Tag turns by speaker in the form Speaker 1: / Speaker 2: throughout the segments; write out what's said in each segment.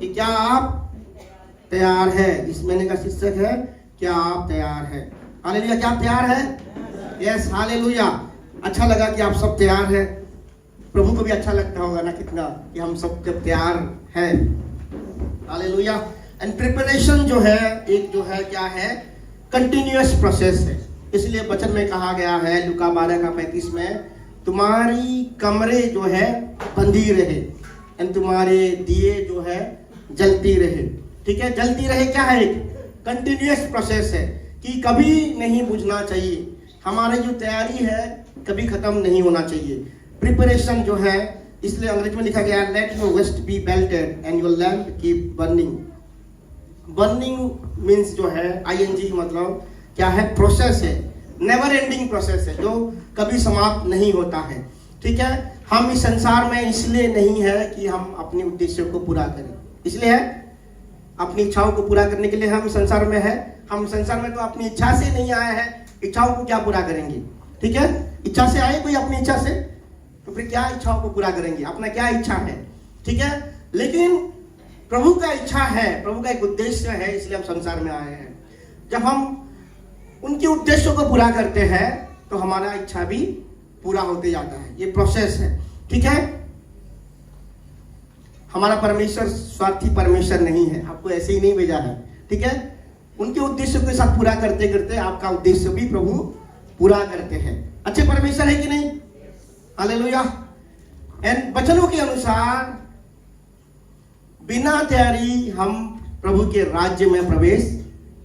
Speaker 1: कि क्या आप तैयार है। इस महीने का शीर्षक है क्या आप तैयार है। हालेलुया, क्या आप तैयार है? Yes, hallelujah. अच्छा लगा कि आप सब तैयार हैं। प्रभु को भी अच्छा लगता होगा ना कितना कि हम सब जब तैयार हैं। हालेलुया। एंड प्रिपरेशन जो है एक जो है क्या है, कंटिन्यूअस प्रोसेस है। इसलिए वचन में कहा गया है लूका 12:35 में, तुम्हारी कमरे जो है बंधी रहे एंड तुम्हारे दिए जो है जलती रहे। ठीक है, जलती रहे क्या है, एक कंटिन्यूअस प्रोसेस है कि कभी नहीं बुझना चाहिए। हमारी जो तैयारी है कभी खत्म नहीं होना चाहिए। प्रिपरेशन जो है, इसलिए अंग्रेजी में लिखा गया let your waist be belted and your lamp keep burning. Burning means जो है ING मतलब क्या है, प्रोसेस है, नेवर एंडिंग प्रोसेस है जो कभी समाप्त नहीं होता है। ठीक है, हम इस संसार में इसलिए नहीं है कि हम अपने उद्देश्यों को पूरा करें, इसलिए है अपनी इच्छाओं को पूरा करने के लिए हम संसार में है। हम संसार में तो अपनी इच्छा से नहीं आए हैं, इच्छाओं को क्या पूरा करेंगे। ठीक है, इच्छा से आए कोई अपनी इच्छा से, तो फिर क्या इच्छाओं को पूरा करेंगे, अपना क्या इच्छा है। ठीक है, लेकिन प्रभु का इच्छा है, प्रभु का एक उद्देश्य है, इसलिए हम संसार में आए हैं। जब हम उनके उद्देश्यों को पूरा करते हैं तो हमारा इच्छा भी पूरा होते जाता है। ये प्रोसेस है। ठीक है, हमारा परमेश्वर स्वार्थी परमेश्वर नहीं है, आपको ऐसे ही नहीं भेजा है। ठीक है, उनके उद्देश्यों के साथ पूरा करते करते आपका उद्देश्य भी प्रभु पूरा करते हैं। अच्छे परमेश्वर है कि नहीं? हालेलुया। एंड वचनों के अनुसार बिना तैयारी हम प्रभु के राज्य में प्रवेश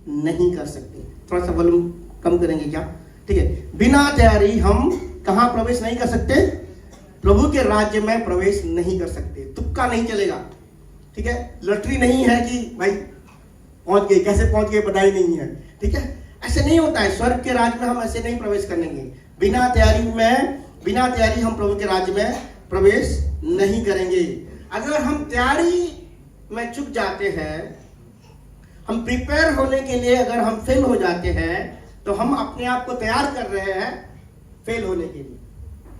Speaker 1: नहीं कर सकते। थोड़ा सा वॉल्यूम कम करेंगे क्या? ठीक है, बिना तैयारी हम कहां प्रवेश नहीं कर सकते? प्रभु के राज्य में प्रवेश नहीं कर सकते। तुक्का नहीं चलेगा। ठीक है, लॉटरी नहीं है कि भाई पहुंच गए, कैसे पहुंच गए पता ही नहीं है। ठीक है, ऐसे नहीं होता है। स्वर्ग के राज्य में हम ऐसे नहीं प्रवेश करेंगे। बिना तैयारी हम प्रभु के राज्य में प्रवेश नहीं करेंगे। अगर हम तैयारी में चूक जाते हैं, हम प्रिपेयर होने के लिए अगर हम फेल हो जाते हैं, तो हम अपने आप को तैयार कर रहे हैं फेल होने के लिए।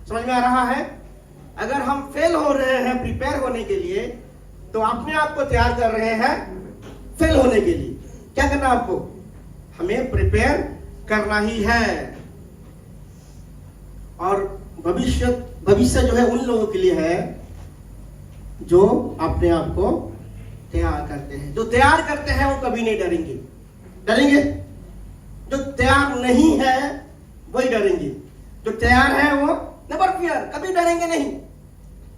Speaker 1: समझ में आ रहा है? अगर हम फेल हो रहे हैं प्रिपेयर होने के लिए, तो अपने आप को तैयार कर रहे हैं फेल होने के लिए। क्या करना आपको? हमें प्रिपेयर करना ही है। और भविष्य जो है उन लोगों के लिए है जो अपने आप को तैयार करते हैं। जो तैयार करते हैं वो कभी नहीं डरेंगे। डरेंगे? जो तैयार नहीं है वही डरेंगे। जो तैयार है वो नेवर फियर, कभी डरेंगे नहीं।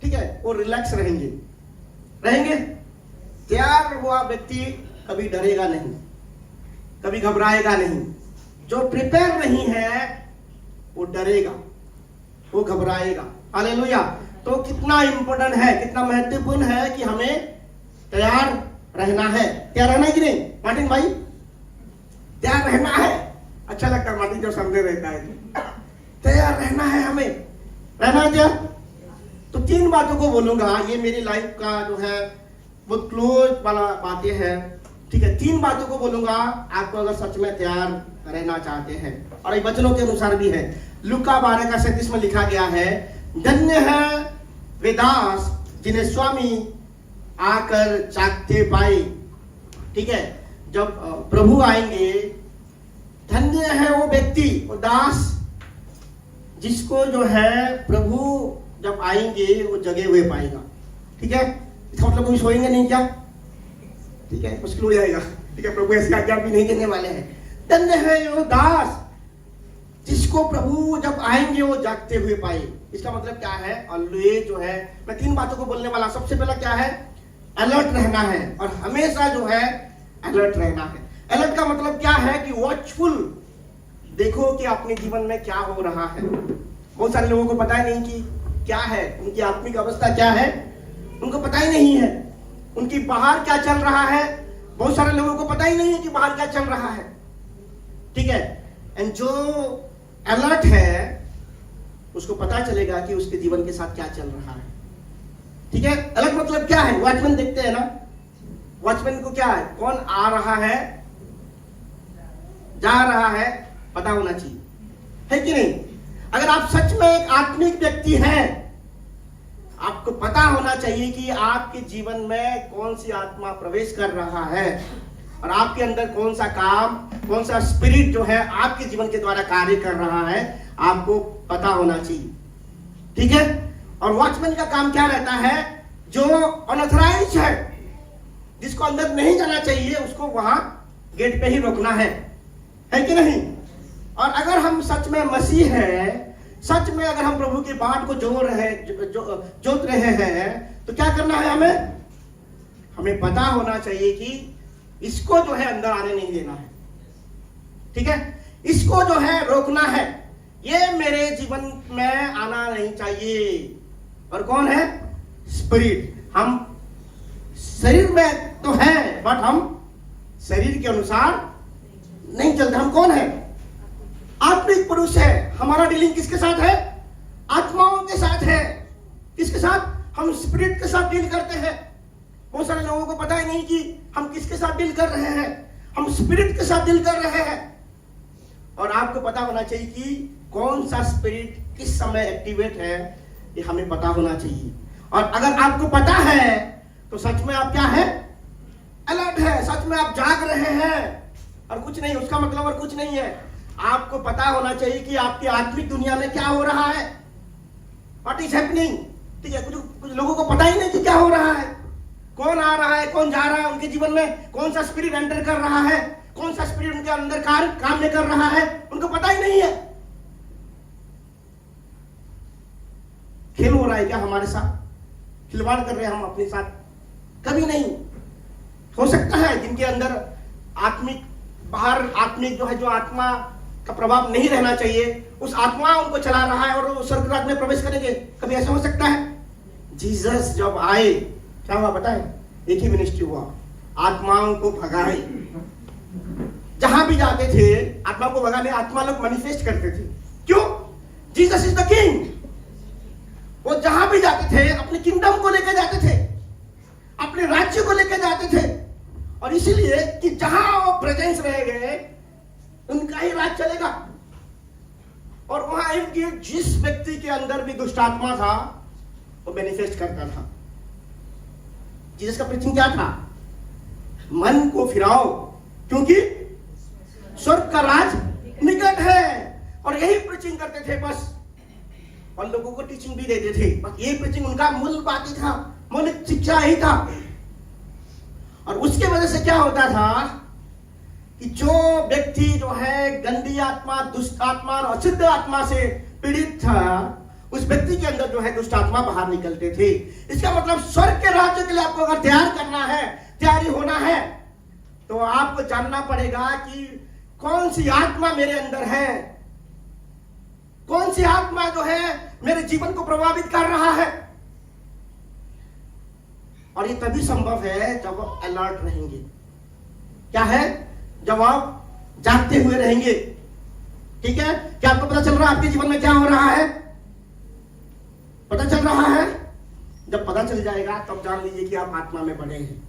Speaker 1: ठीक है, वो रिलैक्स रहेंगे। तैयार हुआ व्यक्ति कभी डरेगा नहीं, कभी घबराएगा नहीं। जो प्रिपेयर नहीं है वो डरेगा, वो घबराएगा। हालेलुया। तो कितना इंपॉर्टेंट है, कितना महत्वपूर्ण है कि हमें तैयार रहना है। तैयार रहना है कि नहीं मार्टिन भाई? तैयार रहना है। अच्छा लगता है मार्टिन जब सामने रहता है। तैयार रहना है, हमें रहना है क्या? तो 3 बातों को बोलूंगा। ये मेरी लाइफ का जो है वो क्लोज वाला बातें हैं। ठीक है, 3 बातों को बोलूंगा आपको अगर सच में तैयार रहना चाहते हैं, और ये वचनों के अनुसार भी है। लूका 12:37 में लिखा गया है, धन्य है वे दास जिन्हें स्वामी आकर चाखते पाए। ठीक है, जब प्रभु आएंगे, धन्य है वो व्यक्ति, वो दास जिसको जो है प्रभु जब आएंगे वो जगे हुए पाएगा। ठीक है, इसका मतलब कोई सोएंगे नहीं क्या? ठीक है, मुश्किल हो जाएगा। ठीक है, प्रभु ऐसी आज्ञा भी नहीं देने वाले हैं। धन्य है वो दास जिसको प्रभु जब आएंगे वो जागते हुए पाए। इसका मतलब क्या है? ऑलवेज जो है, मैं 3 बातों को बोलने वाला। सबसे पहला क्या है? अलर्ट रहना है, और हमेशा जो है अलर्ट रहना है। अलर्ट का मतलब क्या है कि वॉचफुल देखो कि अपने जीवन में क्या हो रहा है। बहुत सारे लोगों को पता ही नहीं कि क्या है, उनकी आत्मिक अवस्था क्या है, उनको पता ही नहीं है। उनकी बाहर क्या चल रहा है, बहुत सारे लोगों को पता ही नहीं है कि बाहर क्या चल रहा है। ठीक है, एंड जो अलर्ट है उसको पता चलेगा कि उसके जीवन के साथ क्या चल रहा है। ठीक है, अलर्ट मतलब क्या है? वॉचमैन देखते हैं ना, वॉचमैन को क्या है, कौन आ रहा है, जा रहा है, पता होना चाहिए, है कि नहीं? अगर आप सच में एक आत्मिक व्यक्ति हैं, आपको पता होना चाहिए कि आपके जीवन में कौन सी आत्मा प्रवेश कर रहा है और आपके अंदर कौन सा काम, कौन सा स्पिरिट जो है आपके जीवन के द्वारा कार्य कर रहा है, आपको पता होना चाहिए। ठीक है। और वॉचमैन का काम क्या रहता है? जो अनऑथराइज्ड है, जिसको अंदर नहीं जाना चाहिए, उसको वहां गेट पे ही रोकना है कि नहीं? और अगर हम सच में मसीह है, सच में अगर हम प्रभु की बाट को जोत रहे हैं, तो क्या करना है? हमें पता होना चाहिए कि इसको जो है अंदर आने नहीं देना है। ठीक है। इसको जो है रोकना है, ये मेरे जीवन में आना नहीं चाहिए। और कौन है? स्पिरिट। हम शरीर में तो है, बट हम शरीर के अनुसार नहीं चलते। हम कौन है? आत्मिक पुरुष है। हमारा डीलिंग किसके साथ है? आत्माओं के साथ है। किसके साथ? हम स्पिरिट के साथ डील करते हैं। बहुत सारे लोगों को पता ही नहीं कि हम किसके साथ डील कर रहे हैं। हम स्पिरिट के साथ डील कर रहे हैं। और आपको पता होना चाहिए कि कौन सा स्पिरिट किस समय एक्टिवेट है, ये हमें पता होना चाहिए। और अगर आपको पता है तो सच में आप क्या है? अलर्ट है। सच में आप जाग रहे हैं और कुछ नहीं, उसका मतलब और कुछ नहीं है। आपको पता होना चाहिए कि आपकी आत्मिक दुनिया में क्या हो रहा है, व्हाट इज हैपनिंग। ठीक है। कुछ लोगों को पता ही नहीं कि क्या हो रहा है, कौन आ रहा है, कौन जा रहा है उनके जीवन में, कौन सा स्पिरिट एंटर कर रहा है, कौन सा स्पिरिट उनके अंदर काम में कर रहा है, उनको पता ही नहीं है। खेल हो रहा है क्या हमारे साथ? खिलवाड़ कर रहे हैं हम अपने साथ? कभी नहीं। हो सकता है जिनके अंदर आत्मिक, बाहर आत्मिक जो है, जो आत्मा का प्रभाव नहीं रहना चाहिए, उस आत्मा उनको चला रहा है और वो स्वर्ग राज्य में प्रवेश करेंगे। कभी ऐसा हो सकता है? जीसस जब आए, क्या हुआ पता है? एक ही मिनिस्ट्री हुआ, आत्माओं को भगाए। जहां भी जाते थे आत्मा को भगाने, आत्मा लोग मैनिफेस्ट करते थे। क्यों? Jesus is the king. वो जहां भी जाते थे अपने किंगडम को लेकर जाते थे, अपने राज्य को लेकर जाते थे। और इसीलिए कि जहां वो प्रेजेंस रहेंगे उनका ही राज चलेगा। और वहां एक जिस व्यक्ति के अंदर भी दुष्ट आत्मा था वो मैनिफेस्ट करता था। जीसस का प्रीचिंग क्या था? मन को फिराओ क्योंकि स्वर्ग का राज निकट है। और यही प्रीचिंग करते थे बस। और लोगों को टीचिंग भी देते थे, बस ये प्रीचिंग उनका मूल बात ही था, मौलिक शिक्षा ही था। और उसके वजह से क्या होता था कि जो व्यक्ति जो है गंदी आत्मा, दुष्ट आत्मा और अशुद्ध आत्मा से पीड़ित था, उस व्यक्ति के अंदर जो है दुष्ट आत्मा बाहर निकलते थे। इसका मतलब स्वर्ग के राज्य के लिए आपको अगर तैयार करना है, तैयारी होना है, तो आपको जानना पड़ेगा कि कौन सी आत्मा मेरे अंदर है, कौन सी आत्मा जो है मेरे जीवन को प्रभावित कर रहा है। और ये तभी संभव है जब आप अलर्ट रहेंगे। क्या है? जब आप जागते हुए रहेंगे। ठीक है। क्या आपको पता चल रहा है आपके जीवन में क्या हो रहा है? पता चल रहा है? जब पता चल जाएगा तब जान लीजिए कि आप आत्मा में बढ़े हैं।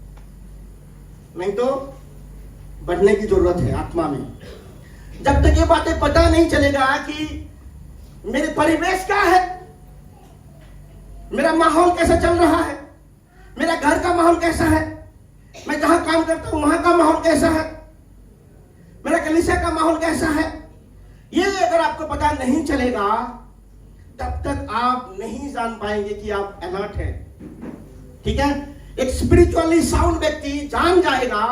Speaker 1: नहीं तो बढ़ने की जरूरत है आत्मा में। जब तक ये बातें पता नहीं चलेगा कि मेरे परिवेश क्या है, मेरा माहौल कैसा चल रहा है, मेरा घर का माहौल कैसा है, मैं जहां काम करता हूं वहां का माहौल कैसा है, मेरा कलीसिया का माहौल कैसा है, ये अगर आपको पता नहीं चलेगा तब तक आप नहीं जान पाएंगे कि आप अलर्ट हैं। ठीक है। एक स्पिरिचुअली साउंड व्यक्ति जान जाएगा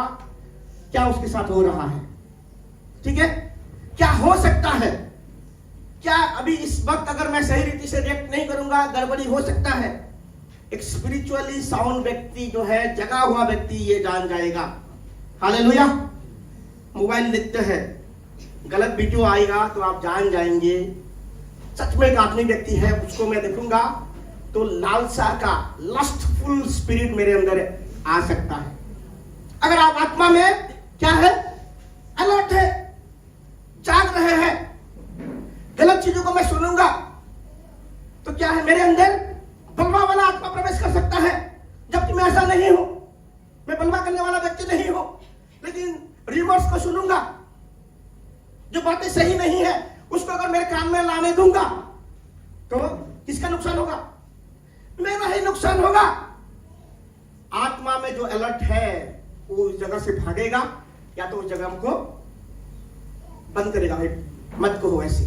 Speaker 1: क्या उसके साथ हो रहा है। ठीक है। क्या हो सकता है, क्या अभी इस वक्त अगर मैं सही रीति से रिएक्ट नहीं करूंगा गड़बड़ी हो सकता है। एक स्पिरिचुअली साउंड व्यक्ति जो है, जगा हुआ व्यक्ति, ये जान जाएगा। हालेलुया। मोबाइल देखते हैं, गलत वीडियो आएगा तो आप जान जाएंगे सच में एक आत्मिक व्यक्ति है। उसको मैं देखूंगा तो लालसा का लस्टफुल स्पिरिट मेरे अंदर आ सकता है। अगर आप आत्मा में क्या है? अलर्ट है, जाग रहे हैं, गलत चीजों को मैं सुनूंगा तो क्या है? मेरे अंदर बलवा वाला आत्मा प्रवेश कर सकता है। जबकि मैं ऐसा नहीं हूं, मैं बलवा करने वाला व्यक्ति नहीं हूं, लेकिन रिवर्स को सुनूंगा। जो बातें सही नहीं है उसको अगर मेरे काम में लाने दूंगा तो किसका नुकसान होगा? मेरा ही नुकसान होगा। आत्मा में जो अलर्ट है वो उस जगह से भागेगा, या तो उस जगह को बंद करेगा, भाई मत कहो ऐसे।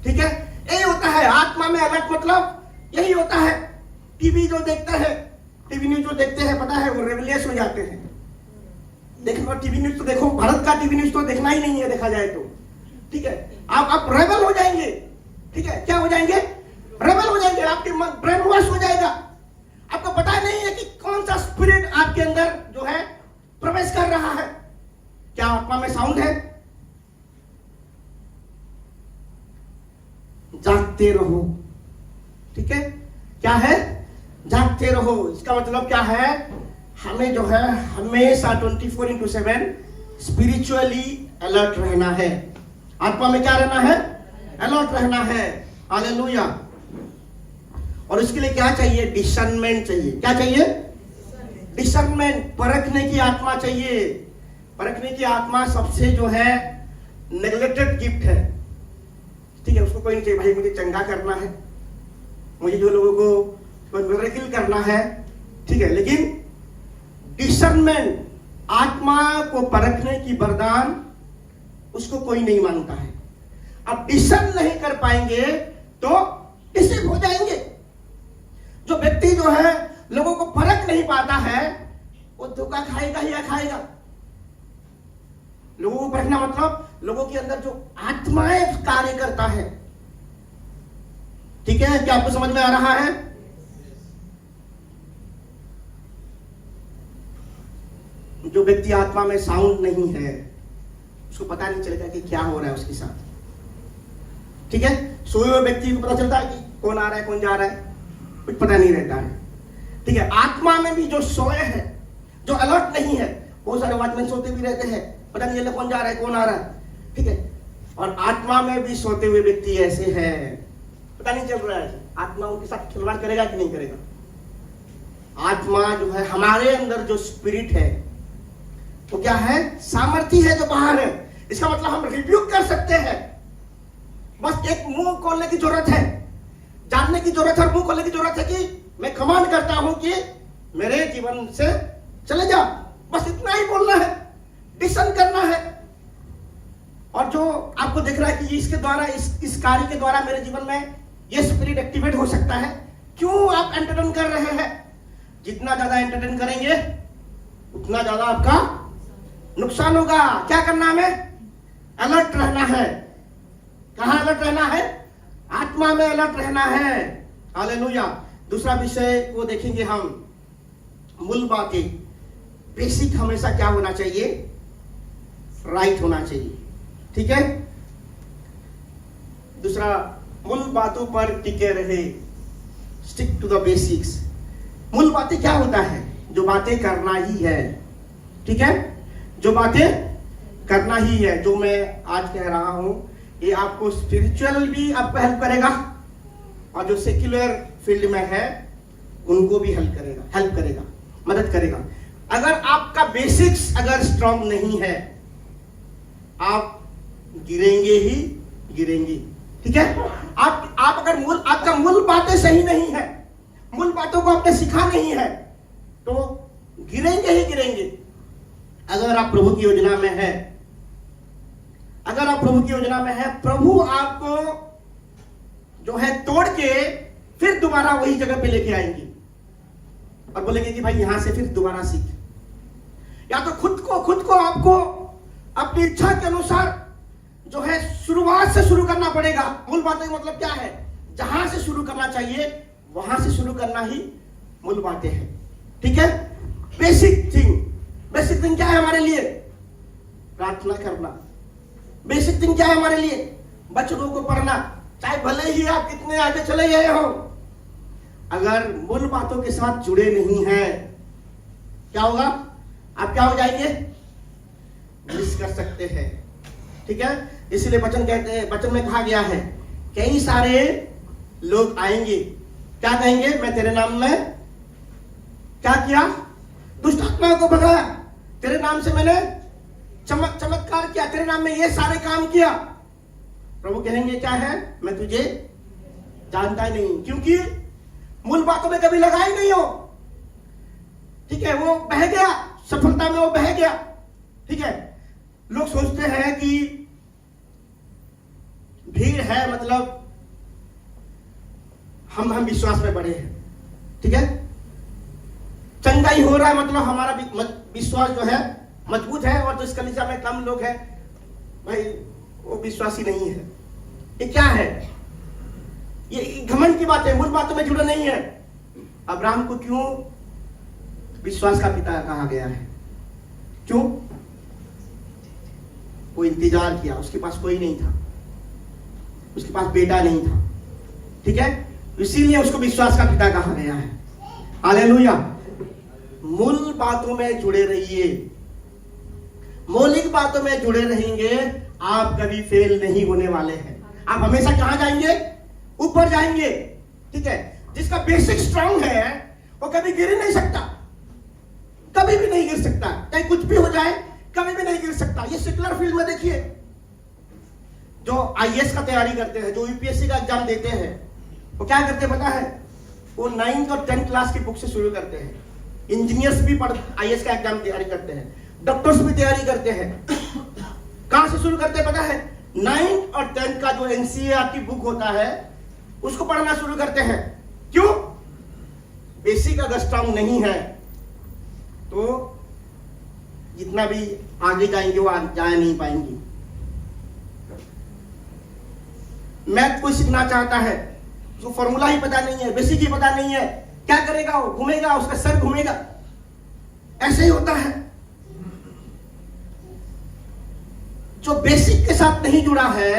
Speaker 1: ठीक है, यही होता है आत्मा में अलर्ट, मतलब यही होता है। टीवी जो देखता है, टीवी न्यूज जो देखते हैं, पता है वो रेबलियस हो जाते हैं। देखो टीवी न्यूज तो देखो, भारत का टीवी न्यूज तो देखना ही नहीं है देखा जाए तो। ठीक है, आप रेबल हो जाएंगे। ठीक है, क्या हो जाएंगे? रेबल हो जाएंगे, आपके ब्रेन वॉश हो जाएगा। आपको पता नहीं है कि कौन सा स्पिरिट आपके अंदर जो है प्रवेश कर रहा है। क्या आत्मा में साउंड है? जागते रहो। ठीक है, क्या है? जागते रहो। इसका मतलब क्या है? हमें जो है हमेशा 24/7 स्पिरिचुअली अलर्ट रहना है। आत्मा में क्या रहना है? अलर्ट रहना है। हालेलुया। और इसके लिए क्या चाहिए? डिसर्नमेंट चाहिए। क्या चाहिए? डिसर्नमेंट, परखने की आत्मा चाहिए। परखने की आत्मा सबसे जो है नेग्लेक्टेड गिफ्ट है। ठीक है, उसको कोई नहीं चाहिए, भाई मुझे चंगा करना है, मुझे जो लोगों को मिरेकल करना है। ठीक है, लेकिन डिसर्नमेंट, आत्मा को परखने की वरदान, उसको कोई नहीं मानता है। अब डिसर्न नहीं कर पाएंगे तो डिसीव हो जाएंगे। जो व्यक्ति जो है लोगों को परख नहीं पाता है, वो धोखा खाएगा ही खाएगा। लोगों को परखना मतलब लोगों के अंदर जो आत्माएं कार्य करता है। ठीक है, क्या आपको समझ में आ रहा है? जो व्यक्ति आत्मा में साउंड नहीं है, उसको पता नहीं चलेगा कि क्या हो रहा है उसके साथ। ठीक है, सोए हुए व्यक्ति को पता चलता है कि कौन आ रहा है कौन जा रहा है, कुछ पता नहीं रहता है। ठीक है, आत्मा में भी जो सोए हैं, जो अलर्ट नहीं है, बहुत सारे वॉचमैन सोते भी रहते हैं, पता नहीं चलता कौन जा रहा है कौन आ रहा है। ठीक है, और आत्मा में भी सोते हुए व्यक्ति ऐसे हैं, पता नहीं चल रहा है आत्मा उनके साथ खिलवाड़ करेगा कि नहीं करेगा। आत्मा जो है हमारे अंदर जो स्पिरिट है वो क्या है? सामर्थ्य है जो बाहर है। इसका मतलब हम रिब्यूक कर सकते हैं। बस एक मुंह खोलने की जरूरत है, जानने की जरूरत है, मुंह खोलने की जरूरत है कि मैं कमांड करता हूं कि मेरे जीवन से चले जा। बस इतना ही बोलना है, डिसन करना है। और जो आपको दिख रहा है कि इसके द्वारा, इस कार्य के द्वारा मेरे जीवन में ये स्पिरिट एक्टिवेट हो सकता है, क्यों आप एंटरटेन कर रहे हैं? जितना ज्यादा एंटरटेन करेंगे उतना ज्यादा आपका नुकसान होगा। क्या करना हमें? अलर्ट रहना है। कहां अलर्ट रहना है? आत्मा में अलर्ट रहना है। हालेलुया। दूसरा विषय को देखेंगे हम, मूल बातें। बेसिक हमेशा क्या होना चाहिए? राइट होना चाहिए। ठीक है, दूसरा, मूल बातों पर टिके रहे, स्टिक टू द बेसिक्स। मूल बातें क्या होता है? जो बातें करना ही है। ठीक है, जो बातें करना ही है। जो मैं आज कह रहा हूं ये आपको स्पिरिचुअल भी आपको हेल्प करेगा, और जो सेक्युलर फील्ड में है उनको भी हेल्प करेगा, मदद करेगा। अगर आपका बेसिक्स अगर स्ट्रांग नहीं है, आप गिरेंगे ही गिरेंगे। ठीक है, आप अगर आपका मूल बातें सही नहीं है, मूल बातों को आपने सीखा नहीं है, तो गिरेंगे ही गिरेंगे। अगर आप प्रभु की योजना में है, अगर आप प्रभु की योजना में है, प्रभु आपको जो है तोड़ के फिर दोबारा वही जगह पे लेके आएंगे और बोलेंगे कि भाई यहां से फिर दोबारा सीख। या तो खुद को आपको अपनी इच्छा के अनुसार जो है शुरुआत से शुरू करना पड़ेगा। मूल बातें मतलब क्या है? जहां से शुरू करना चाहिए वहां से शुरू करना ही मूल बातें हैं। ठीक है, बेसिक थिंग क्या है हमारे लिए? प्रार्थना करना। बेसिक थिंग क्या है हमारे लिए? बच्चों को पढ़ना, चाहे भले ही आप कितने आगे चले गए हो, अगर मूल बातों के साथ जुड़े नहीं हैं, क्या होगा? आप क्या हो जाएंगे? मिस कर सकते हैं। ठीक है, इसलिए वचन में कहा गया है, कई सारे लोग आएंगे, क्या कहेंगे? मैं तेरे नाम में क्या किया? दुष्ट आत्माओं को भगाया, तेरे नाम से मैंने चमत्कार किया, तेरे नाम में ये सारे काम किया। प्रभु कहेंगे क्या है? मैं तुझे जानता ही नहीं। क्योंकि मूल बातों में कभी लगा ही नहीं हो, ठीक है, वो बह गया, सफलता में वो बह गया, ठीक है। लोग सोचते हैं कि भीड़ है मतलब हम विश्वास में बड़े हैं, ठीक है, चंगाई हो रहा है मतलब हमारा विश्वास जो है मजबूत है, और जिस कलीसिया में कम लोग हैं भाई वो विश्वासी नहीं है। ये क्या है? ये घमंड की बात है, मूल बातों में जुड़े नहीं है। अब्राहम को क्यों विश्वास का पिता कहा गया है? क्यों? वो इंतजार किया, उसके पास कोई नहीं था, उसके पास बेटा नहीं था, ठीक है, इसीलिए उसको विश्वास का पिता कहा गया है। हालेलुया। मूल बातों में जुड़े रहिए, मौलिक बातों में जुड़े रहेंगे, आप कभी फेल नहीं होने वाले हैं। आप हमेशा कहां जाएंगे? ऊपर जाएंगे, ठीक है। जिसका बेसिक स्ट्रांग है वो कभी गिर ही नहीं सकता, कभी भी नहीं गिर सकता, चाहे कुछ भी हो जाए कभी भी नहीं गिर सकता। ये सेकुलर फील्ड में देखिए, जो आईएएस का तैयारी करते हैं, जो यूपीएससी का एग्जाम देते हैं, वो क्या करते हैं पता है? वो 9th और 10th क्लास की बुक से शुरू करते हैं। इंजीनियर्स भी आईएएस का एग्जाम तैयारी करते हैं, डॉक्टर्स भी तैयारी करते हैं। कहां से शुरू करते हैं पता है? 9th और 10th का जो एनसीईआरटी बुक होता है उसको पढ़ना शुरू करते हैं। क्यों? बेसिक अगर स्ट्रांग नहीं है तो जितना भी आगे जाएंगे वो जा नहीं पाएंगे। मैथ कोई सीखना चाहता है, उसको फॉर्मूला ही पता नहीं है, बेसिक ही पता नहीं है, क्या करेगा? वो घूमेगा, उसका सर घूमेगा। ऐसे ही होता है। जो बेसिक के साथ नहीं जुड़ा है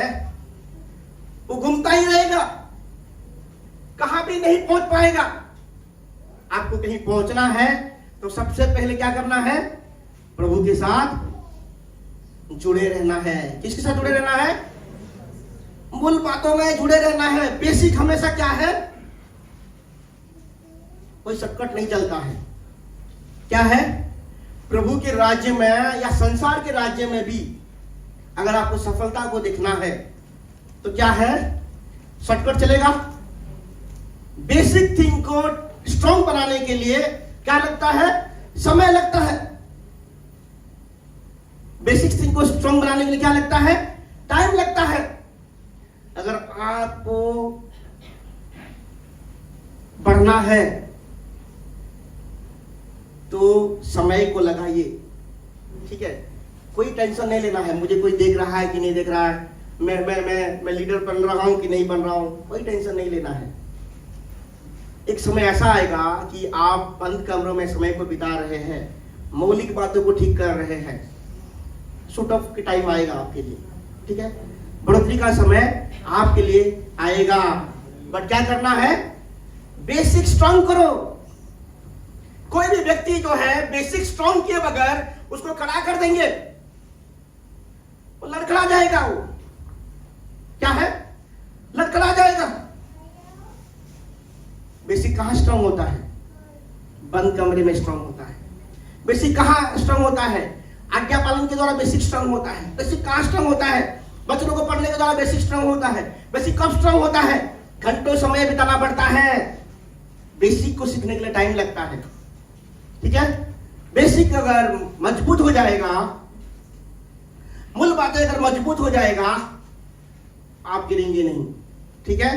Speaker 1: वो घूमता ही रहेगा, कहां भी नहीं पहुंच पाएगा। आपको कहीं पहुंचना है तो सबसे पहले क्या करना है? प्रभु के साथ जुड़े रहना है। किसके साथ जुड़े रहना है? मूल बातों में जुड़े रहना है। बेसिक हमेशा क्या है? कोई शॉर्टकट नहीं चलता है। क्या है? प्रभु के राज्य में या संसार के राज्य में भी अगर आपको सफलता को देखना है तो क्या है? शॉर्टकट चलेगा? बेसिक थिंग को स्ट्रॉन्ग बनाने के लिए क्या लगता है? समय लगता है। बेसिक थिंग को स्ट्रॉन्ग बनाने के लिए क्या लगता है? टाइम लगता है। अगर आपको बढ़ना है तो समय को लगाइए, ठीक है। कोई टेंशन नहीं लेना है मुझे कोई देख रहा है कि नहीं देख रहा है, मैं लीडर बन रहा हूं कि नहीं बन रहा हूं, कोई टेंशन नहीं लेना है। एक समय ऐसा आएगा कि आप बंद कमरों में समय को बिता रहे हैं, मौलिक बातों को ठीक कर रहे हैं, शूट ऑफ के टाइम आएगा आपके लिए, ठीक है। बढ़ोतरी का समय आपके लिए आएगा, बट क्या करना है? बेसिक स्ट्रॉन्ग करो। कोई भी व्यक्ति जो है बेसिक स्ट्रॉन्ग किए बगैर उसको खड़ा कर देंगे, वो लड़खड़ा जाएगा। वो क्या है? लड़खड़ा जाएगा। बेसिक कहां स्ट्रॉन्ग होता है? बंद कमरे में स्ट्रॉन्ग होता है। बेसिक कहां स्ट्रॉन्ग होता है? आज्ञा पालन के द्वारा बेसिक स्ट्रॉन्ग होता है। बेसिक कहां स्ट्रॉन्ग होता है? बच्चों को पढ़ने के द्वारा बेसिक स्ट्रॉन्ग होता है। बेसिक कब स्ट्रॉन्ग होता है? घंटों समय बिताना पड़ता है, बेसिक को सीखने के लिए टाइम लगता है, ठीक है। बेसिक अगर मजबूत हो जाएगा, मूल बातें अगर मजबूत हो जाएगा, आप गिरेंगे नहीं, ठीक है,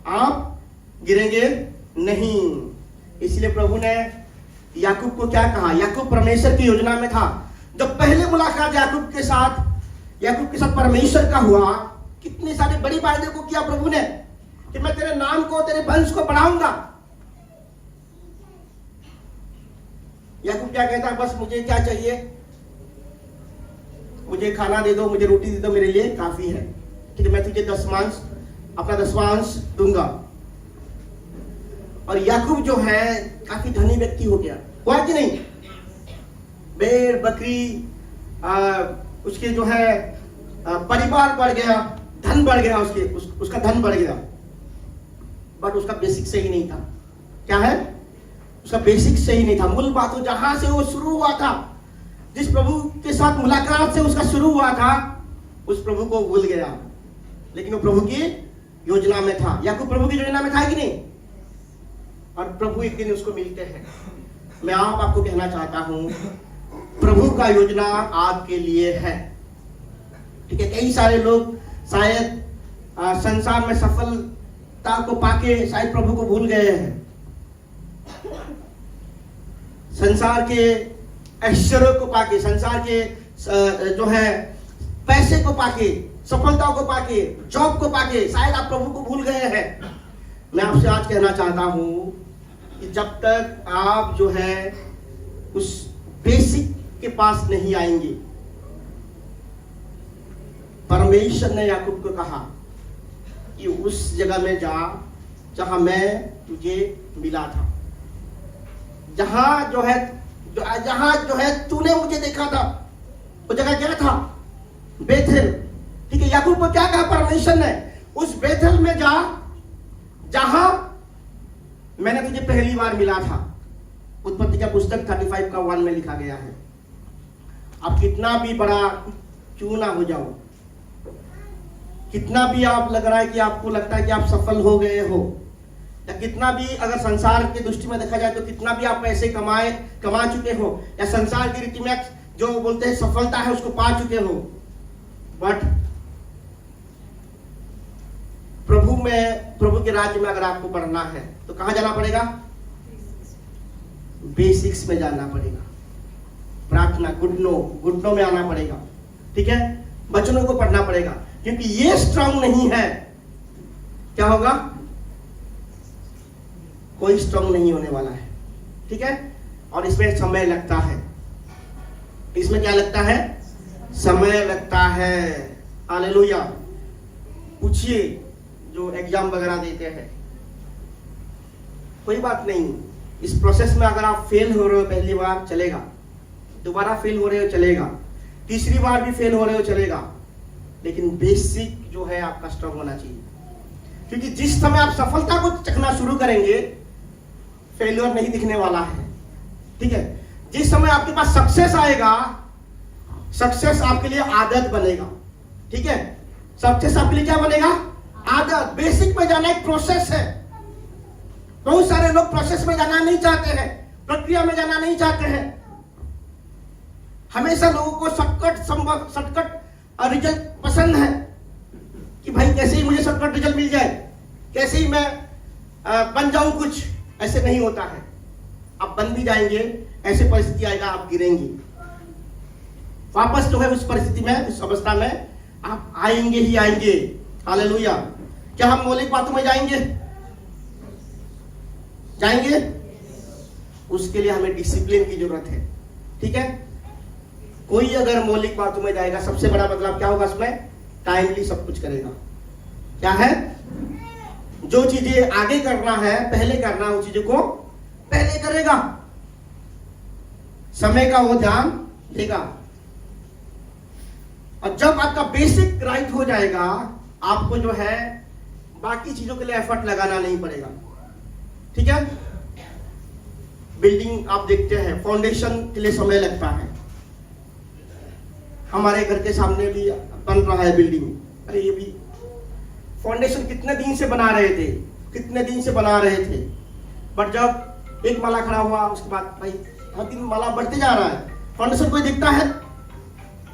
Speaker 1: आप गिरेंगे नहीं। इसलिए प्रभु ने याकूब को क्या कहा? याकूब परमेश्वर की योजना में था। जब पहले मुलाकात याकूब के साथ परमेश्वर का हुआ, कितनी सारी बड़ी वायदे को किया प्रभु ने कि मैं तेरे नाम को, तेरे वंश को बढ़ाऊंगा। याकूब क्या कहता? बस मुझे क्या चाहिए? मुझे खाना दे दो, मुझे रोटी दे दो, मेरे लिए काफी है, ठीक है, मैं तुझे अपना 10वां दूंगा। और याकूब जो है काफी धनी व्यक्ति हो गया, हुआ कि नहीं? भेड़ बकरी, उसके जो है परिवार बढ़ गया, धन बढ़ गया, उसका धन बढ़ गया, बट उसका बेसिक सही नहीं था। क्या है? उसका बेसिक सही नहीं था। मूल बात जहां से वो शुरू हुआ था, जिस प्रभु के साथ मुलाकात से उसका शुरू हुआ था, उस प्रभु को भूल गया। लेकिन वो प्रभु की योजना में था। याकूब प्रभु की योजना में था कि नहीं? और प्रभु एक दिन उसको मिलते हैं। मैं आपको कहना चाहता हूं, प्रभु का योजना आपके लिए है। ठीक है, कई सारे लोग शायद संसार में सफलता को पाके शायद प्रभु को भूल गए हैं। संसार के ऐश्वर्य को पाके, संसार के जो है पैसे को पाके, सफलता को पाके, जॉब को पाके शायद आप प्रभु को भूल गए हैं। मैं आपसे आज कहना चाहता हूं कि जब तक आप जो है उस बेसिक के पास नहीं आएंगे, परमेश्वर ने याकूब को कहा कि उस जगह में जा जहां मैं तुझे मिला था, जहां जो है तूने मुझे देखा था। वो जगह क्या था? बेथेल। ठीक है, याकूब को क्या कहा परमेश्वर ने? उस बेथेल में जा जहां मैंने तुझे पहली बार मिला था। उत्पत्ति का पुस्तक 35 का 1 में लिखा गया है। आप कितना भी बड़ा क्यों ना हो जाओ, कितना भी आप लग रहा है कि आपको लगता है कि आप सफल हो गए हो, या कितना भी अगर संसार की दृष्टि में देखा जाए तो कितना भी आप पैसे कमा चुके हो, या संसार की रीति में जो बोलते हैं सफलता है उसको पा चुके हो, बट प्रभु के राज्य में अगर आपको बढ़ना है तो कहां जाना पड़ेगा? बेसिक्स में जाना पड़ेगा। प्रार्थना, घुटनों में आना पड़ेगा। ठीक है, वचनों को पढ़ना पड़ेगा, क्योंकि ये स्ट्रांग नहीं है, क्या होगा? कोई स्ट्रांग नहीं होने वाला है। ठीक है, और इसमें समय लगता है। इसमें क्या लगता है? समय लगता है। हालेलुया। पूछिए जो एग्जाम वगैरह देते हैं, कोई बात नहीं, इस प्रोसेस में अगर आप फेल हो रहे हो पहली बार चलेगा, दोबारा फेल हो रहे हो चलेगा, तीसरी बार भी फेल हो रहे हो चलेगा, लेकिन बेसिक जो है आपका स्ट्रांग होना चाहिए। क्योंकि जिस समय आप सफलता को चखना शुरू करेंगे, फेलियर नहीं दिखने वाला है। ठीक है, जिस समय आपके पास सक्सेस आएगा, सक्सेस आपके लिए आदत बनेगा। ठीक है, सक्सेस आपके लिए क्या बनेगा? आदत। बेसिक में जाना एक प्रोसेस है। बहुत सारे लोग प्रोसेस में जाना नहीं चाहते हैं, प्रक्रिया में जाना नहीं चाहते हैं। हमेशा लोगों को शॉर्टकट रिजल्ट पसंद है कि भाई कैसे ही मुझे शॉर्टकट रिजल्ट मिल जाए, कैसे ही मैं बन जाऊं कुछ। ऐसे नहीं होता है। आप बन भी जाएंगे, ऐसे परिस्थिति आएगा, आप गिरेंगे, वापस जो है उस परिस्थिति में, उस अवस्था में आप आएंगे ही आएंगे। हालेलुया। क्या हम मौलिक बातों में जाएंगे? उसके लिए हमें डिसिप्लिन की जरूरत है। ठीक है, कोई अगर मौलिक बातों में जाएगा, सबसे बड़ा बदलाव क्या होगा उसमें? टाइमली सब कुछ करेगा। क्या है? जो चीजें आगे करना है, पहले करना है, उन चीजों को पहले करेगा, समय का वो ध्यान देगा। और जब आपका बेसिक राइट हो जाएगा, आपको जो है बाकी चीजों के लिए एफर्ट लगाना नहीं पड़ेगा। ठीक है, बिल्डिंग आप देखते हैं, फाउंडेशन के लिए समय लगता है। हमारे घर के सामने भी बन रहा है बिल्डिंग। अरे ये भी फाउंडेशन कितने दिन से बना रहे थे, बट जब एक माला खड़ा हुआ, उसके बाद भाई हर दिन माला बढ़ते जा रहा है, फाउंडेशन कोई दिखता है?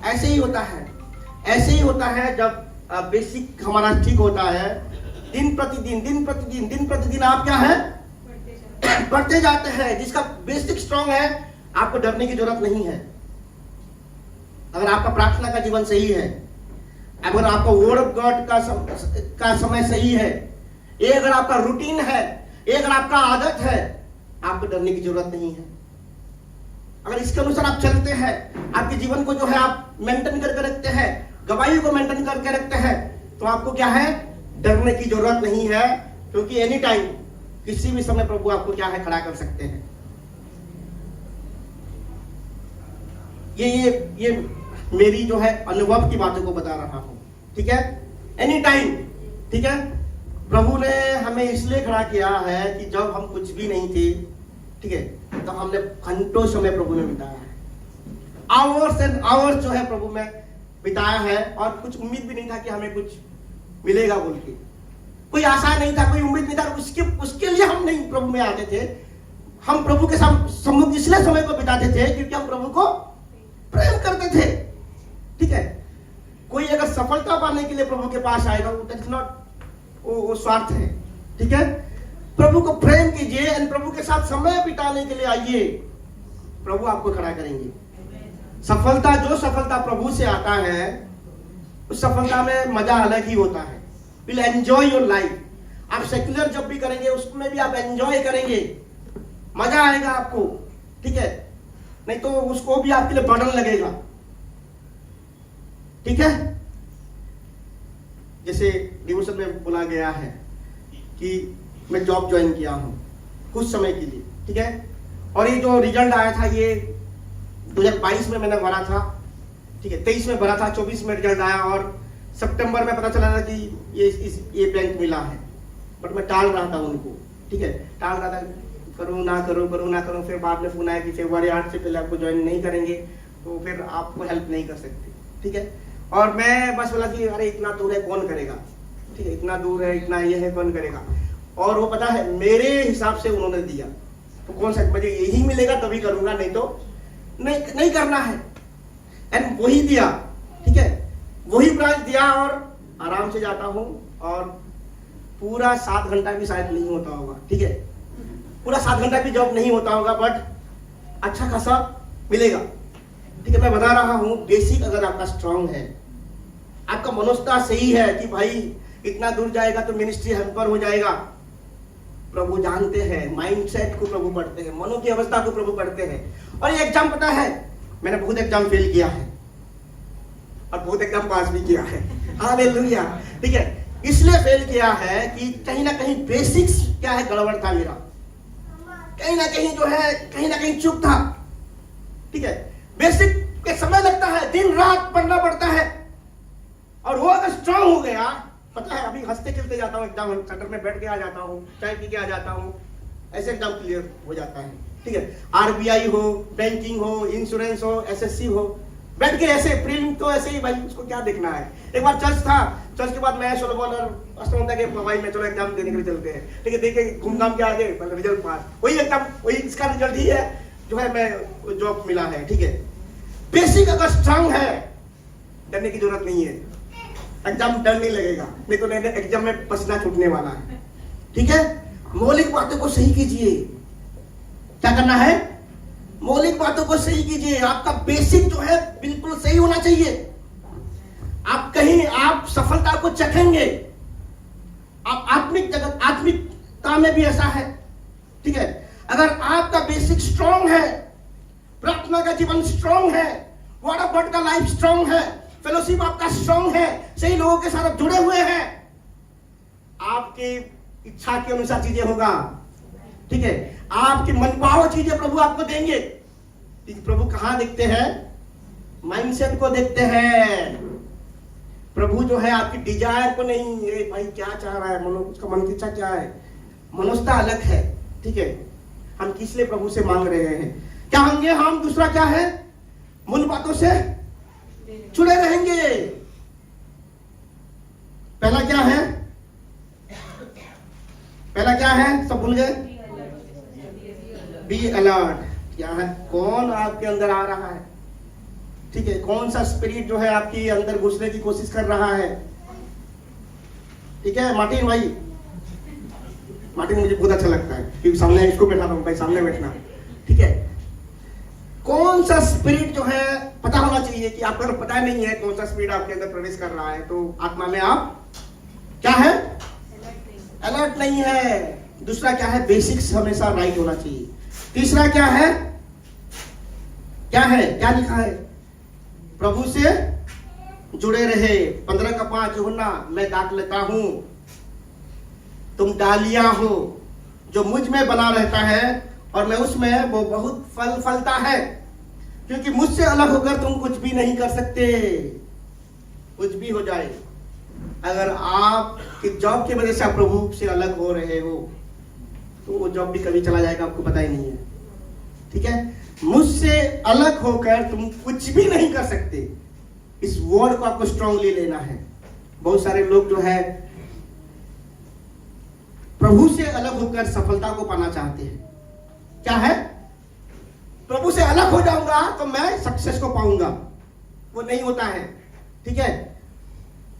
Speaker 1: ऐसे ही होता है जब बेसिक हमारा ठीक होता है, दिन प्रतिदिन आप क्या है? बढ़ते जाते हैं। जिसका बेसिक स्ट्रांग है, आपको डरने की जरूरत नहीं है। अगर आपका प्रार्थना का जीवन सही है, अगर आपका वर्ड ऑफ गॉड का समय सही है, ये अगर आपका रूटीन है, ये अगर आपका आदत है, आपको डरने की जरूरत नहीं है। अगर इसके अनुसार आप चलते हैं, आपके जीवन को जो है आप मेंटेन करके रखते हैं, गवाही को मेंटेन करके रखते हैं, तो आपको क्या है? डरने की जरूरत नहीं है। क्योंकि एनी टाइम, किसी भी समय प्रभु आपको क्या है? खड़ा कर सकते हैं। ये मेरी जो है अनुभव की बातों को बता रहा हूं। ठीक है, एनी टाइम। ठीक है, प्रभु ने हमें इसलिए खड़ा किया है कि जब हम कुछ भी नहीं थे, ठीक है, तो हमने घंटों समय प्रभु में बिताया है, आवर्स एंड आवर्स जो है प्रभु में बिताया है, और कुछ उम्मीद भी नहीं था कि हमें कुछ मिलेगा बोल के। कोई आशा नहीं था, कोई उम्मीद नहीं था, उसके लिए हम नहीं प्रभु में आते थे। हम प्रभु के सम्मुख इसलिए समय को बिताते थे क्योंकि हम प्रभु को प्रेम करते थे। ठीक है, कोई अगर सफलता पाने के लिए प्रभु के पास आएगा, वो स्वार्थ है। ठीक है, प्रभु को प्रेम कीजिए और प्रभु के साथ समय बिताने के लिए आइए, प्रभु आपको खड़ा करेंगे। सफलता, जो सफलता प्रभु से आता है, उस सफलता में मजा अलग ही होता है। Will enjoy your life. आप सेक्युलर जब भी करेंगे उसमें भी आप एंजॉय करेंगे, मजा आएगा आपको। ठीक है, नहीं तो उसको भी आपके लिए बर्डन लगेगा। ठीक है, जैसे डिवोशन में बोला गया है कि मैं जॉब ज्वाइन किया हूं कुछ समय के लिए। ठीक है, और ये जो रिजल्ट आया था ये 2022 में मैंने भरा था। ठीक है, 23 में भरा था, 24 में रिजल्ट आया और सितंबर में पता चला था कि ये बैंक मिला है। बट मैं टाल रहा था उनको। ठीक है, टाल रहा था, करूँ ना करूँ। फिर बाद में फोन आया कि फरवरी 8 से पहले आपको ज्वाइन नहीं करेंगे तो फिर आपको हेल्प नहीं कर सकते। ठीक है, और मैं बस बोला कि अरे इतना दूर है कौन करेगा। ठीक है, इतना दूर है, इतना ये है, कौन करेगा। और वो पता है मेरे हिसाब से उन्होंने दिया, तो कौन सा मुझे यही मिलेगा तभी करूंगा, नहीं तो नहीं करना है। एंड वही दिया। ठीक है, वही ब्रांच दिया और आराम से जाता हूं और पूरा 7 घंटा भी शायद नहीं होता होगा। ठीक है, पूरा 7 घंटा भी जॉब नहीं होता होगा, बट अच्छा खासा मिलेगा। ठीक है, मैं बता रहा हूं, बेसिक अगर आपका स्ट्रांग है, आपका मनोस्ता सही है कि भाई इतना दूर जाएगा तो मिनिस्ट्री हेल्पर हो जाएगा, प्रभु जानते हैं, माइंडसेट को प्रभु पढ़ते हैं, मनो की अवस्था को प्रभु पढ़ते हैं। और ये एग्जाम पता है, मैंने बहुत एग्जाम फेल किया है और बहुत एग्जाम पास भी किया है। हालेलुया। ठीक है, इसलिए फेल किया है कि कहीं ना कहीं बेसिक्स क्या है, गड़बड़ था मेरा, कहीं ना कहीं जो है, कहीं ना कहीं चूक था। ठीक है, बेसिक के समय लगता है, दिन रात पढ़ना पड़ता है, और वो अगर स्ट्रांग हो गया, पता है अभी हंसते खेलते जाता हूँ एग्जाम सेंटर में, बैठ के आ जाता हूँ, चाय पी के आ जाता हूँ, ऐसे एग्जाम क्लियर हो जाता है। ठीक है, आरबीआई हो, बैंकिंग हो, इंश्योरेंस हो, एसएससी हो, बैठ के ऐसे प्रीलिम तो ऐसे ही, भाई उसको क्या देखना है। एक बार चर्च था, चर्च के बाद मैं चलो बोलर भाई मैं चलो एग्जाम देने के लिए चलते हैं। ठीक है, देखे घूम घाम के आ गए, रिजल्ट पास, वही एग्जाम, वही इसका रिजल्ट ही है जो है मैं जॉब मिला है। ठीक है, बेसिक अगर स्ट्रांग है, डरने की जरूरत नहीं है, एग्जाम डर नहीं लगेगा, नहीं तो एग्जाम में पसीना छूटने वाला है। ठीक है, मौलिक बातों को सही कीजिए। क्या करना है, मौलिक बातों को सही कीजिए। आपका बेसिक जो है बिल्कुल सही होना चाहिए। आप कहीं आप सफलता को चखेंगे। आप आत्मिक जगत, आत्मिकता में भी ऐसा है। ठीक है, अगर आपका बेसिक स्ट्रांग है, प्रार्थना का जीवन स्ट्रांग है, वर्ड ऑफ गॉड का लाइफ स्ट्रांग है, फेलोशिप आपका स्ट्रांग है, सही लोगों के साथ जुड़े हुए हैं, आपकी इच्छा के अनुसार चीजें होगा। ठीक है, आपकी मनभाव चीजें प्रभु आपको देंगे। प्रभु कहां देखते हैं, माइंडसेट को देखते हैं। प्रभु जो है आपकी डिजायर को नहीं, ये भाई क्या चाह रहा है, उसका मन की इच्छा क्या है, मनोस्ता अलग है। ठीक है, हम किस लिए प्रभु से मांग रहे हैं, क्या होंगे हम, दूसरा क्या है, मूल बातों से जुड़े रहेंगे। पहला क्या है, पहला क्या है, सब भूल गए, बी अलर्ट। क्या है, कौन आपके अंदर आ रहा है। ठीक है, कौन सा स्पिरिट जो है आपके अंदर घुसने की कोशिश कर रहा है। ठीक है, मार्टिन भाई, मार्टिन मुझे बहुत अच्छा लगता है क्योंकि सामने इसको बैठा हूं भाई, सामने बैठना। ठीक है, कौन सा स्पिरिट जो है पता होना चाहिए कि आपको अगर पता नहीं है कौन सा स्पिरिट आपके अंदर प्रवेश कर रहा है तो आत्मा में आप क्या है, अलर्ट नहीं है। दूसरा क्या है, बेसिक्स हमेशा राइट होना चाहिए। तीसरा क्या है, क्या लिखा है, प्रभु से जुड़े रहे। 15:5 यूहन्ना, मैं दाख लेता हूं, तुम डालियां हो, जो मुझ में बना रहता है और मैं उसमें, वो बहुत फल फलता है, क्योंकि मुझसे अलग होकर तुम कुछ भी नहीं कर सकते। कुछ भी हो जाए, अगर आप की जॉब की वजह से आप प्रभु से अलग हो रहे हो तो वो जॉब भी कभी चला जाएगा, आपको पता ही नहीं है। ठीक है, मुझसे अलग होकर तुम कुछ भी नहीं कर सकते। इस वर्ड को आपको स्ट्रांगली लेना है। बहुत सारे लोग जो है प्रभु से अलग होकर सफलता को पाना चाहते हैं। क्या है? प्रभु से अलग हो जाऊंगा तो मैं सक्सेस को पाऊंगा, वो नहीं होता है। ठीक है,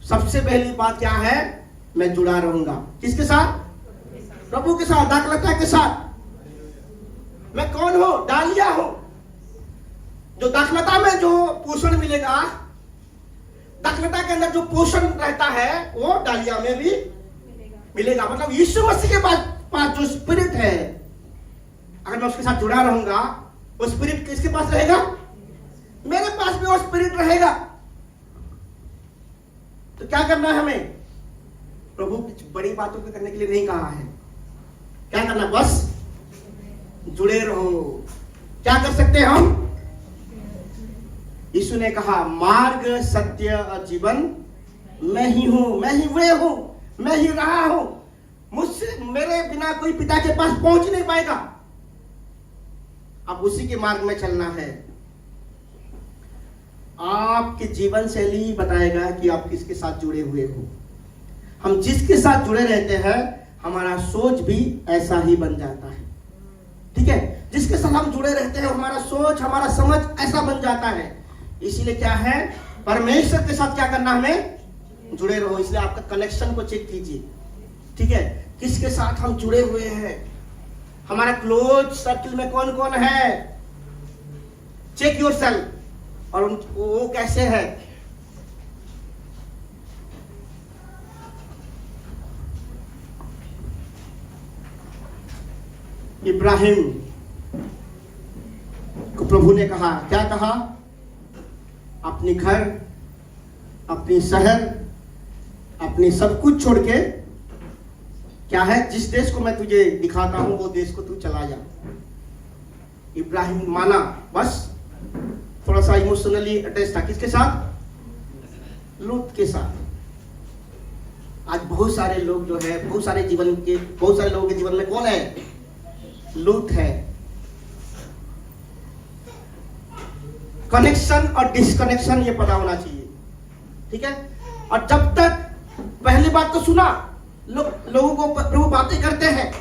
Speaker 1: सबसे पहली बात क्या है? मैं जुड़ा रहूंगा। किसके साथ? प्रभु के साथ, दाखलता के साथ। मैं कौन हूं? डालिया हूं। जो दाखलता में जो पोषण मिलेगा, दाखलता के अंदर जो पोषण रहता है वो डालिया में भी मिलेगा। मतलब यीशु मसीह के पास जो स्पिरिट है, अगर मैं उसके साथ जुड़ा रहूंगा, वो स्पिरिट किसके पास रहेगा? मेरे पास भी वो स्पिरिट रहेगा। तो क्या करना है हमें? प्रभु कुछ बड़ी बातों को करने के लिए नहीं कहा है। क्या करना? बस जुड़े रहो। क्या कर सकते हैं हम? यीशु ने कहा, मार्ग, सत्य और जीवन मैं ही हूं, मैं ही वे हूं, मैं ही रहा हूं। मुझसे, मेरे बिना कोई पिता के पास पहुंच नहीं पाएगा। अब उसी के मार्ग में चलना है। आपके जीवन शैली बताएगा कि आप किसके साथ जुड़े हुए हो। हम जिसके साथ जुड़े रहते हैं, हमारा सोच भी ऐसा ही बन जाता है। ठीक है, जिसके साथ हम जुड़े रहते हैं, हमारा सोच, हमारा समझ ऐसा बन जाता है। इसीलिए क्या है? परमेश्वर के साथ क्या करना? हमें जुड़े रहो। इसलिए आपका कनेक्शन को चेक कीजिए। ठीक है, किसके साथ हम जुड़े हुए हैं, हमारा क्लोज सर्किल में कौन कौन है। Check yourself. और वो कैसे है? इब्राहिम को प्रभु ने कहा, क्या कहा? अपनी घर, अपनी शहर, अपनी सब कुछ छोड़ के, क्या है, जिस देश को मैं तुझे दिखाता हूं वो देश को तू चला जा। इब्राहिम माना, बस थोड़ा सा इमोशनली अटैच था। किसके साथ? लूत के साथ। आज बहुत सारे लोग जो है, बहुत सारे लोगों के जीवन में कौन है? लूत है। कनेक्शन और डिस्कनेक्शन ये पता होना चाहिए। ठीक है, और जब तक, पहली बात तो सुना, लोगों को प्रभु बातें करते हैं,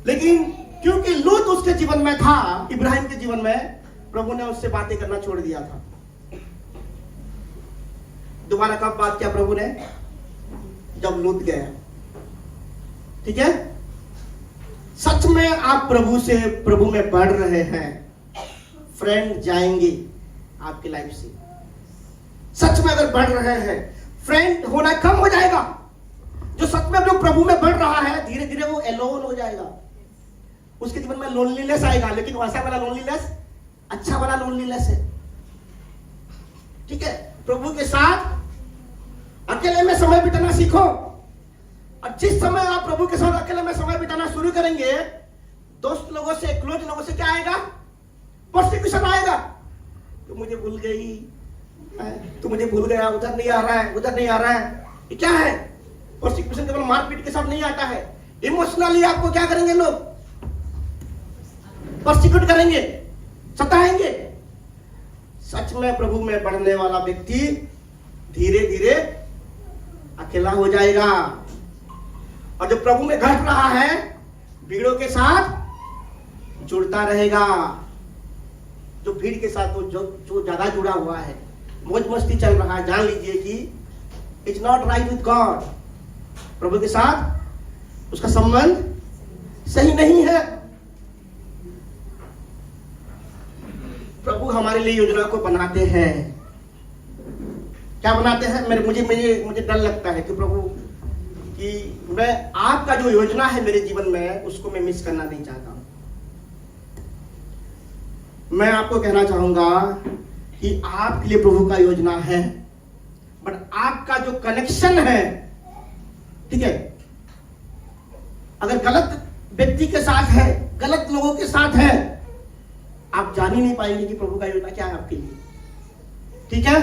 Speaker 1: लेकिन क्योंकि लूत उसके जीवन में था, इब्राहिम के जीवन में, प्रभु ने उससे बातें करना छोड़ दिया था। दोबारा कब बात किया प्रभु ने? जब लूत गया। ठीक है, सच में आप प्रभु में बढ़ रहे हैं, फ्रेंड जाएंगे आपकी लाइफ से। सच में अगर बढ़ रहे हैं, फ्रेंड होना कम हो जाएगा। जो सच में जो प्रभु में बढ़ रहा है, धीरे धीरे वो एलोन हो जाएगा। उसके जीवन में लोनलीनेस आएगा, लेकिन वैसा वाला लोनलीनेस अच्छा वाला लोनलीनेस है। ठीक है, प्रभु के साथ अकेले में समय बिताना सीखो। और जिस समय आप प्रभु के साथ अकेले में समय बिताना शुरू करेंगे, दोस्त लोगों से, क्लोज लोगों से क्या आएगा? पर्सिक्यूशन आएगा। तू मुझे भूल गई, तू मुझे भूल गया, उधर नहीं आ रहा है, उधर नहीं आ रहा है। ये क्या है? पर्सिक्यूशन केवल मारपीट के साथ नहीं आता है। इमोशनली आपको क्या करेंगे? लोग पर्सिक्यूट करेंगे, सताएंगे। सच में प्रभु में बढ़ने वाला व्यक्ति धीरे धीरे अकेला हो जाएगा। और जो प्रभु में घट रहा है, भीड़ों के साथ जुड़ता रहेगा। जो भीड़ के साथ जो ज्यादा जुड़ा हुआ है, मौज मस्ती चल रहा है, जान लीजिए कि it's not right with God. प्रभु के साथ उसका संबंध सही नहीं है। प्रभु हमारे लिए योजना को बनाते हैं। क्या बनाते हैं? मुझे डर लगता है कि प्रभु, कि मैं आपका जो योजना है मेरे जीवन में, उसको मैं मिस करना नहीं चाहता हूं। मैं आपको कहना चाहूंगा कि आपके लिए प्रभु का योजना है, बट आपका जो कनेक्शन है, ठीक है, अगर गलत व्यक्ति के साथ है, गलत लोगों के साथ है, आप जान ही नहीं पाएंगे कि प्रभु का योजना क्या है आपके लिए। ठीक है,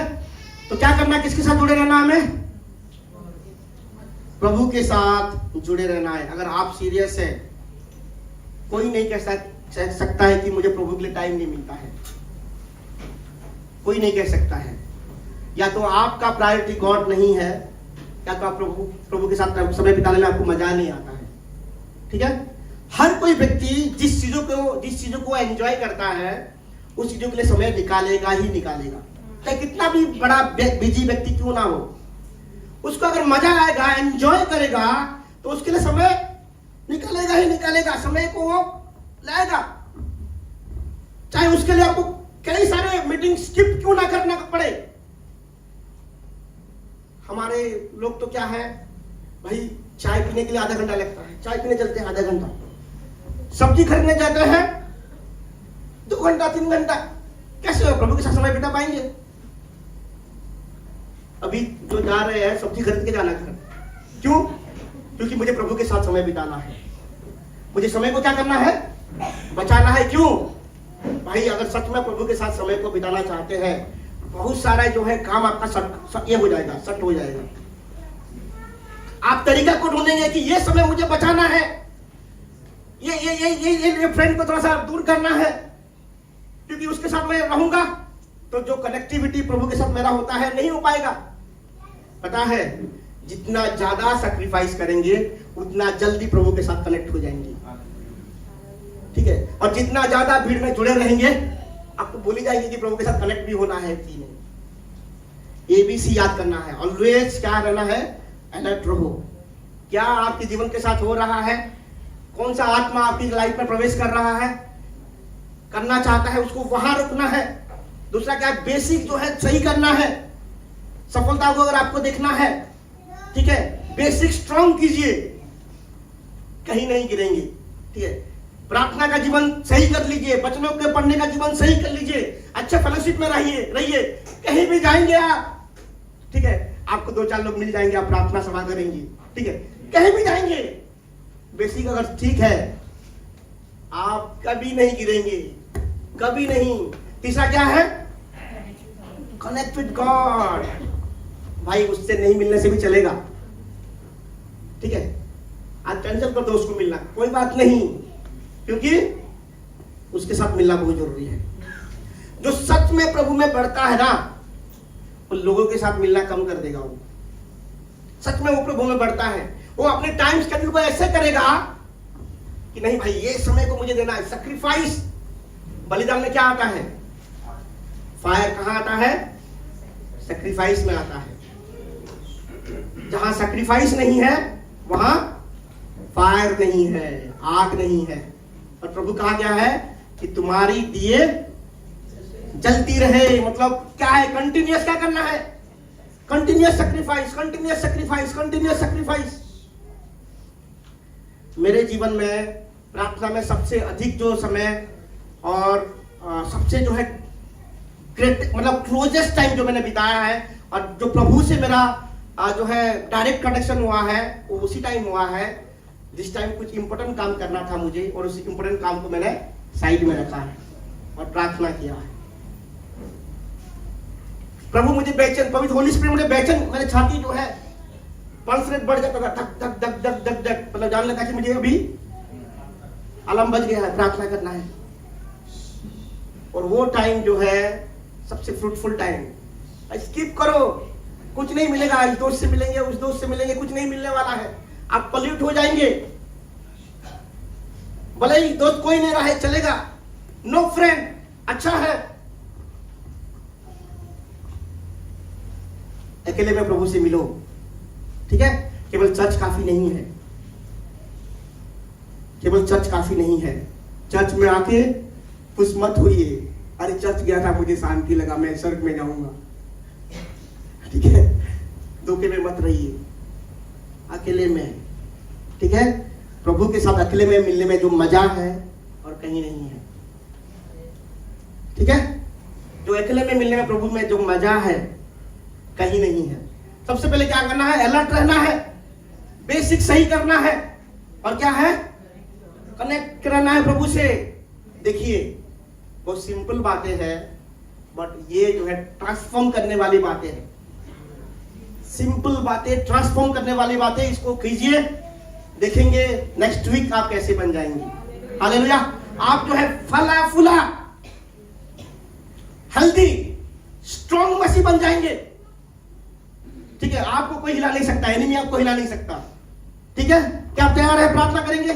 Speaker 1: तो क्या करना है? किसके साथ जुड़े रहना है? हमें प्रभु के साथ जुड़े रहना है। अगर आप सीरियस है, कोई नहीं कह सकता है कि मुझे प्रभु के लिए टाइम नहीं मिलता है। कोई नहीं कह सकता है। या तो आपका प्रायोरिटी गॉड नहीं है, या तो आप प्रभु के साथ समय बिताने में आपको मजा नहीं आता है। ठीक है, हर कोई व्यक्ति जिस चीजों को एंजॉय करता है उस चीजों के लिए समय निकालेगा ही निकालेगा, चाहे कितना भी बड़ा बिजी व्यक्ति क्यों ना हो। उसको अगर मजा आएगा, एंजॉय करेगा, तो उसके लिए समय निकालेगा ही निकालेगा, समय को वो लाएगा, चाहे उसके लिए आपको कई सारे मीटिंग स्किप क्यों ना करना पड़े। हमारे लोग तो क्या है भाई, चाय पीने के लिए आधा घंटा लगता है, चाय पीने चलते हैं आधा घंटा, सब्जी खरीदने जाते हैं 2 घंटा 3 घंटा, कैसे प्रभु के साथ समय बिता पाएंगे। अभी जो जा रहे हैं सब्जी खरीद के जाना घर, क्यों? क्योंकि मुझे प्रभु के साथ समय बिताना है, मुझे समय को क्या करना है, बचाना है। क्यों भाई? अगर सच में प्रभु के साथ समय को बिताना चाहते हैं, बहुत सारा जो है काम आपका ये हो जाएगा, सट हो जाएगा। आप तरीका को ढूंढेंगे कि ये समय मुझे बचाना है, ये फ्रेंड को थोड़ा सा दूर करना है, क्योंकि उसके साथ मैं रहूंगा तो जो कनेक्टिविटी प्रभु के साथ मेरा होता है नहीं हो पाएगा। पता है, जितना ज्यादा सैक्रिफाइस करेंगे उतना जल्दी प्रभु के साथ कनेक्ट हो जाएंगे, ठीक है। और जितना ज्यादा भीड़ में जुड़े रहेंगे आपको बोली जाएगी कि प्रभु के साथ कनेक्ट भी होना है कि नहीं। ABC याद करना है, ऑलवेज क्या रहना है, अलर्ट रहो। क्या आपके जीवन के साथ हो रहा है, कौन सा आत्मा आपकी लाइफ में प्रवेश कर रहा है, करना चाहता है, उसको वहां रुकना है। दूसरा क्या है, बेसिक जो है सही करना है। सफलता को अगर आपको देखना है, ठीक है, बेसिक स्ट्रॉन्ग कीजिए, कहीं नहीं गिरेंगे, ठीक है। प्रार्थना का जीवन सही कर लीजिए, वचनों के पढ़ने का जीवन सही कर लीजिए, अच्छे फेलोशिप में रहिए। कहीं भी जाएंगे आप, ठीक है, आपको 2-4 लोग मिल जाएंगे, आप प्रार्थना सभा करेंगे, ठीक है, कहीं भी जाएंगे, बेसिक अगर ठीक है आप कभी नहीं गिरेंगे, कभी नहीं। तीसरा क्या है, कनेक्ट विद गॉड। भाई उससे नहीं मिलने से भी चलेगा, ठीक है, आज कैंसिल कर दो उसको मिलना, कोई बात नहीं, क्योंकि उसके साथ मिलना बहुत जरूरी है। जो सच में प्रभु में बढ़ता है ना, वो लोगों के साथ मिलना कम कर देगा। वो सच में वो प्रभु में बढ़ता है, वो अपने टाइम शेड्यूल को ऐसे करेगा कि नहीं भाई ये समय को मुझे देना है। सैक्रिफाइस, बलिदान में क्या आता है, फायर कहां आता है, सैक्रिफाइस में आता है। जहां सैक्रिफाइस नहीं है वहां फायर नहीं है, आग नहीं है। और प्रभु कहा गया है कि तुम्हारी दिए जलती रहे, मतलब क्या है, कंटिन्यूअस क्या करना है, continuous sacrifice, continuous sacrifice, continuous sacrifice. मेरे जीवन में प्रार्थना में सबसे अधिक जो समय और सबसे जो है ग्रेट, मतलब क्लोजेस्ट टाइम जो मैंने बिताया है और जो प्रभु से मेरा जो है डायरेक्ट कनेक्शन हुआ है, वो उसी टाइम हुआ है जिस टाइम कुछ इंपॉर्टेंट काम करना था मुझे, और उस इंपॉर्टेंट काम को मैंने साइड में रखा है और प्रार्थना किया है। प्रभु मुझे बेचैन, पवित्र होली स्पिरिट मुझे बेचैन, मेरे छाती जो है पल्स रेट बढ़ जाता था, धक धक धक धक धक धक, मतलब जान लगा कि मुझे अभी अलार्म बज गया है, प्रार्थना करना है। और वो टाइम जो है सबसे फ्रूटफुल टाइम। स्किप करो, कुछ नहीं मिलेगा, इस दोस्त से मिलेंगे, उस दोस्त से मिलेंगे, कुछ नहीं मिलने वाला है, आप पॉल्यूट हो जाएंगे। भले ही दोस्त कोई नहीं रहा चलेगा, नो फ्रेंड, अच्छा है। अकेले में प्रभु से मिलो, ठीक है। केवल चर्च काफी नहीं है, केवल चर्च काफी नहीं है। चर्च में आके खुश मत होइए, अरे चर्च गया था मुझे शांति लगा, मैं स्वर्ग में जाऊंगा, ठीक है। धोखे में मत रहिए, अकेले में, ठीक है। प्रभु के साथ अकेले में मिलने में जो मजा है और कहीं नहीं है, ठीक है। जो अकेले में मिलने में प्रभु में जो मजा है कहीं नहीं है। सबसे पहले क्या करना है, अलर्ट रहना है, बेसिक सही करना है, और क्या है, कनेक्ट रहना है प्रभु से। देखिए बहुत सिंपल बातें हैं, बट ये जो है ट्रांसफॉर्म करने वाली बातें हैं। सिंपल बातें, ट्रांसफॉर्म करने वाली बातें, इसको कीजिए, देखेंगे नेक्स्ट वीक आप कैसे बन जाएंगे। हालेलुया। आप जो है फला फूला हेल्दी स्ट्रॉन्ग मसीह बन जाएंगे, ठीक है। आपको कोई हिला नहीं सकता, एनिमी आपको हिला नहीं सकता, ठीक है। क्या आप तैयार है, प्रार्थना करेंगे?